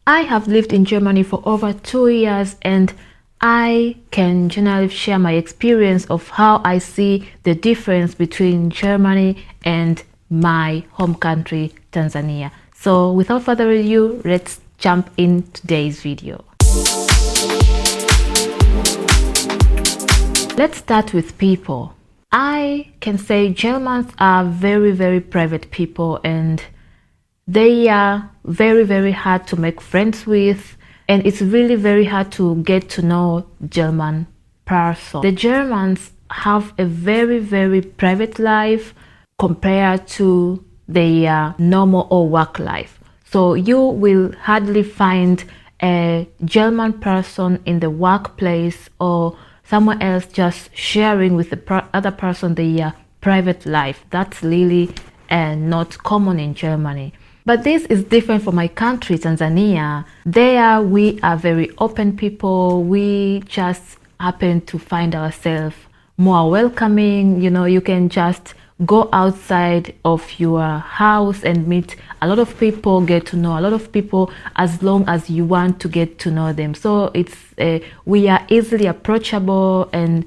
I have lived in Germany for over 2 years, and I can generally share my experience of how I see the difference between Germany and my home country, Tanzania. So without further ado, let's jump in today's video. Let's start with people. I can say Germans are very private people, and they are very hard to make friends with, and it's really very hard to get to know German person. The Germans have a very private life compared to their normal or work life. So you will hardly find a German person in the workplace or somewhere else just sharing with the other person their private life. That's really not common in Germany. But this is different from my country, Tanzania. There we are very open people. We just happen to find ourselves more welcoming. You know, you can just go outside of your house and meet a lot of people, get to know a lot of people as long as you want to get to know them. So it's we are easily approachable, and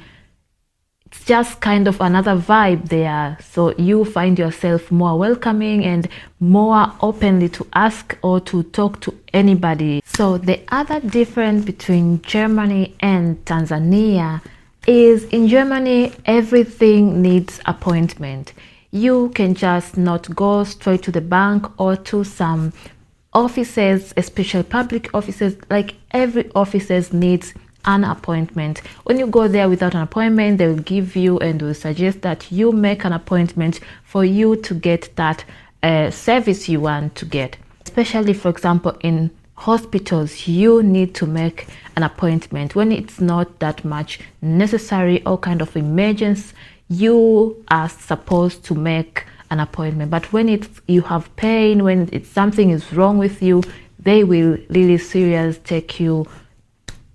it's just kind of another vibe there. So you find yourself more welcoming and more openly to ask or to talk to anybody. So the other difference between Germany and Tanzania is in Germany, everything needs appointment. You can just not go straight to the bank or to some offices, especially public offices. Like every offices needs an appointment. When you go there without an appointment, they will give you and will suggest that you make an appointment for you to get that service you want to get. Especially, for example, in hospitals, you need to make an appointment. When it's not that much necessary or kind of emergency, you are supposed to make an appointment. But when you have pain, when it's something is wrong with you, they will really serious take you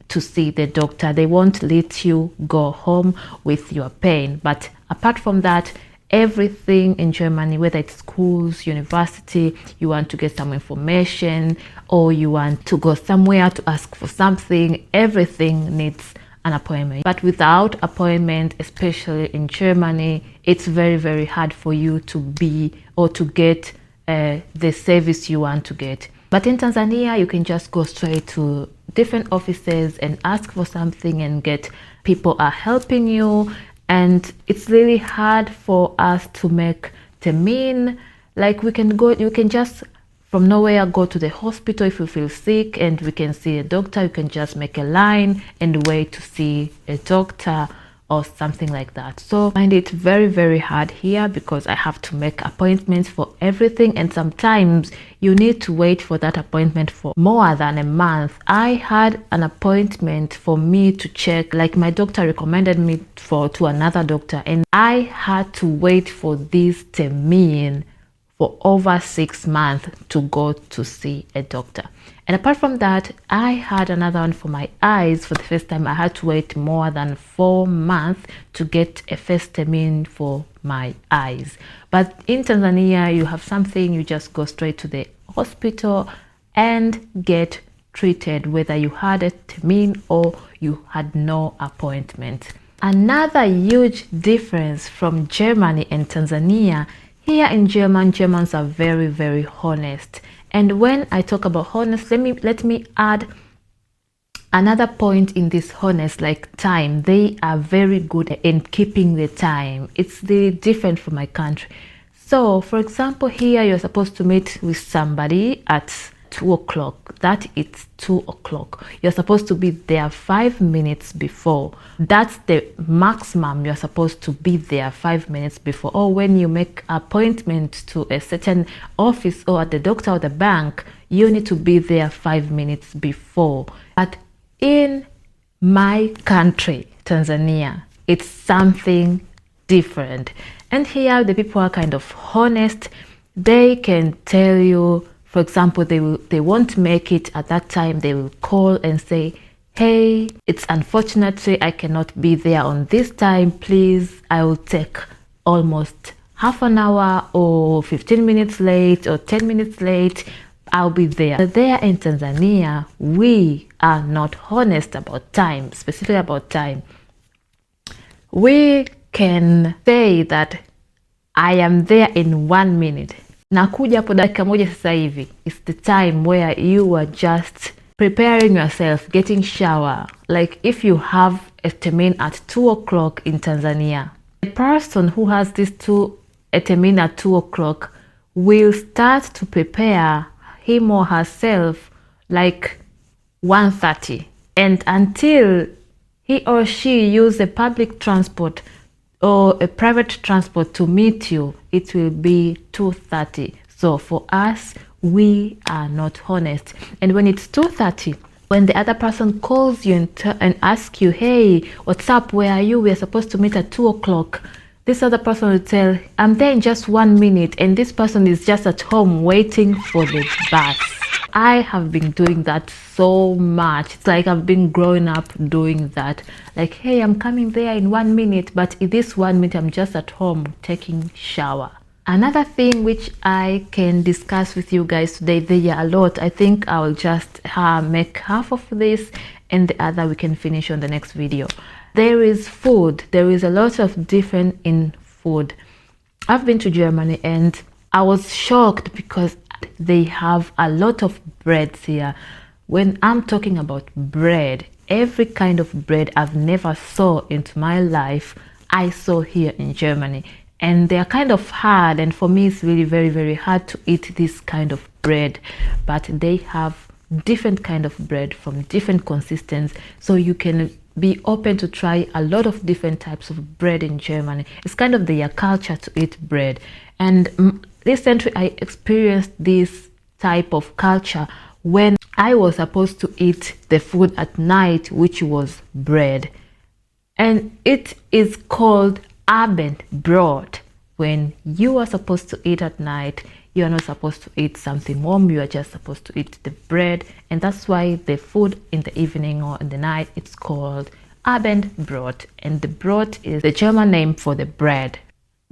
to see the doctor. They won't let you go home with your pain. But apart from that, everything in Germany, whether it's schools, university, you want to get some information or you want to go somewhere to ask for something, everything needs an appointment. But without appointment, especially in Germany, it's very hard for you to be or to get the service you want to get. But in Tanzania, you can just go straight to different offices and ask for something and get people are helping you. And it's really hard for us to make termin. Like you can just from nowhere go to the hospital if you feel sick, and we can see a doctor. You can just make a line and wait to see a doctor or something like that. So I find it very hard here because I have to make appointments for everything, and sometimes you need to wait for that appointment for more than a month. I had an appointment for me to check, like my doctor recommended me to another doctor, and I had to wait for this termin for over 6 months to go to see a doctor. And apart from that, I had another one for my eyes. For the first time, I had to wait more than 4 months to get a first termin for my eyes. But in Tanzania, you have something, you just go straight to the hospital and get treated, whether you had a termin or you had no appointment. Another huge difference from Germany and Tanzania, here in Germans are very honest. And when I talk about honest, let me add another point in this honest, like time. They are very good in keeping the time. It's really different from my country. So for example, here you're supposed to meet with somebody at 2 o'clock. That it's 2 o'clock. You're supposed to be there 5 minutes before. That's the maximum. You're supposed to be there 5 minutes before. Or when you make appointment to a certain office or at the doctor or the bank, you need to be there 5 minutes before. But in my country, Tanzania, it's something different. And here the people are kind of honest. They can tell you, for example, they won't make it at that time. They will call and say, hey, it's unfortunately I cannot be there on this time. Please, I will take almost half an hour or 15 minutes late or 10 minutes late. I'll be there. But there in Tanzania, we are not honest about time, specifically about time. We can say that I am there in 1 minute. Nakuja hapo dakika moja sasa hivi. It's the time where you are just preparing yourself, getting shower. Like if you have a termin at 2 o'clock in Tanzania, the person who has this a termin at 2 o'clock will start to prepare him or herself like 1:30, and until he or she use a public transport or a private transport to meet you, it will be 2:30. So for us, we are not honest. And when it's 2:30, when the other person calls you and asks you, hey, what's up, where are you, we're supposed to meet at 2 o'clock, this other person will tell, I'm there in just 1 minute, and this person is just at home waiting for the bus. I have been doing that so much. It's like I've been growing up doing that. Like, hey, I'm coming there in 1 minute, but in this 1 minute, I'm just at home taking shower. Another thing which I can discuss with you guys today, there are a lot. I think I'll just make half of this and the other we can finish on the next video. There is food. There is a lot of different in food. I've been to Germany and I was shocked because they have a lot of breads here. When I'm talking about bread, every kind of bread I've never saw into my life, I saw here in Germany. And they are kind of hard, and for me it's really very, very hard to eat this kind of bread. But they have different kind of bread from different consistencies, so you can be open to try a lot of different types of bread in Germany. It's kind of their culture to eat bread. And recently I experienced this type of culture when I was supposed to eat the food at night, which was bread. And it is called Abendbrot. When you are supposed to eat at night, you are not supposed to eat something warm, you are just supposed to eat the bread. And that's why the food in the evening or in the night, it's called Abendbrot. And the brot is the German name for the bread.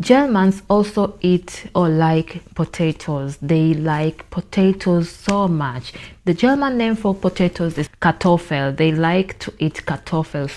Germans also eat or like potatoes. They like potatoes so much. The German name for potatoes is Kartoffel. They like to eat Kartoffel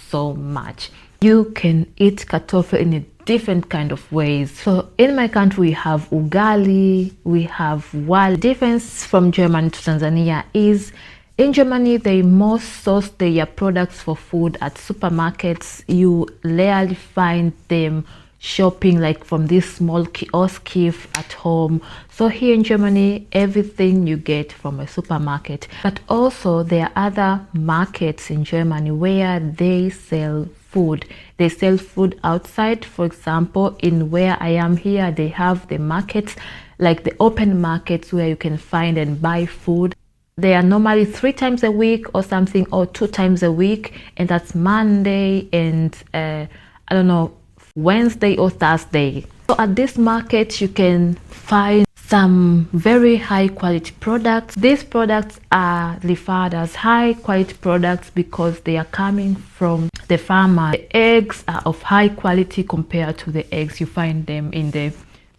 so much. You can eat Kartoffel in a different kind of ways. So in my country we have ugali, we have wali. The difference from Germany to Tanzania is in Germany they most source their products for food at supermarkets. You rarely find them shopping like from this small kiosk at home. So here in Germany, everything you get from a supermarket. But also there are other markets in Germany where they sell food. They sell food outside. For example, in where I am here, they have the markets, like the open markets where you can find and buy food. They are normally 3 times a week or something, or 2 times a week, and that's Monday and I don't know, Wednesday or Thursday. So at this market you can find some very high quality products. These products are referred as high quality products because they are coming from the farmer. The eggs are of high quality compared to the eggs you find them in the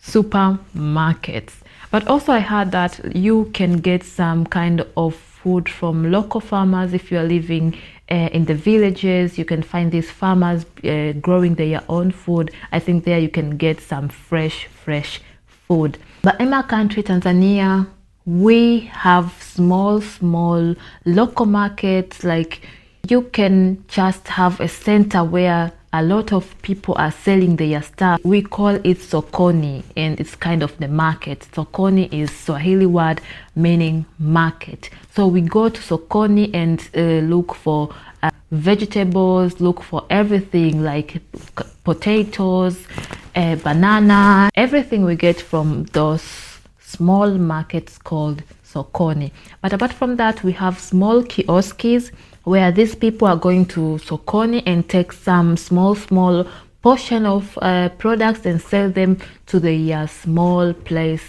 supermarkets. But also I heard that you can get some kind of food from local farmers. If you are living in the villages, you can find these farmers growing their own food. I think there you can get some fresh food. But in my country, Tanzania, we have small local markets. Like you can just have a center where a lot of people are selling their stuff. We call it sokoni, and it's kind of the market. Sokoni is Swahili word meaning market. So we go to sokoni and look for vegetables, look for everything like potatoes, banana, everything we get from those small markets called sokoni. But apart from that, we have small kiosks where these people are going to sokoni and take some small portion of products and sell them to the small place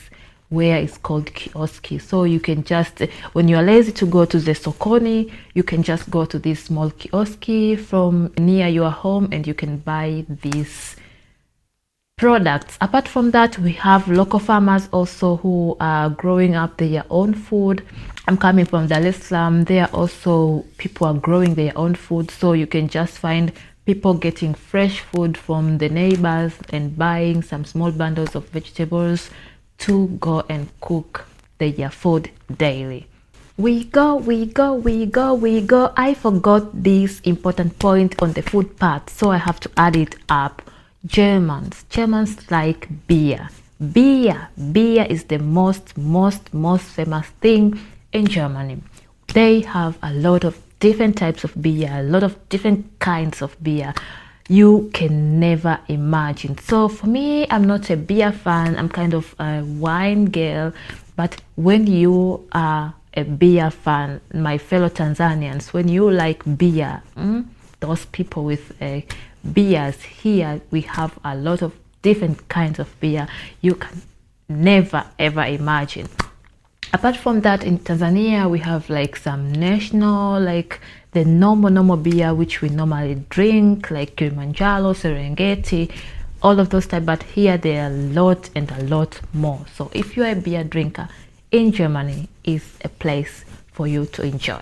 where it's called kioski. So you can just, when you are lazy to go to the sokoni, you can just go to this small kioski from near your home and you can buy these products. Apart from that, we have local farmers also who are growing up their own food. I'm coming from Dar es Salaam. There also people are growing their own food, so you can just find people getting fresh food from the neighbors and buying some small bundles of vegetables to go and cook their food daily. We go, we go, we go, we go. I forgot this important point on the food part, so I have to add it up. Germans like beer. Beer is the most famous thing in Germany. They have a lot of different types of beer, a lot of different kinds of beer you can never imagine. So for me, I'm not a beer fan, I'm kind of a wine girl. But when you are a beer fan, my fellow Tanzanians, when you like beer, those people with beers here, we have a lot of different kinds of beer you can never ever imagine. Apart from that, in Tanzania we have like some national, like the normal beer which we normally drink, like Kilimanjaro, Serengeti, all of those type. But here there are a lot and a lot more. So if you're a beer drinker in Germany, is a place for you to enjoy.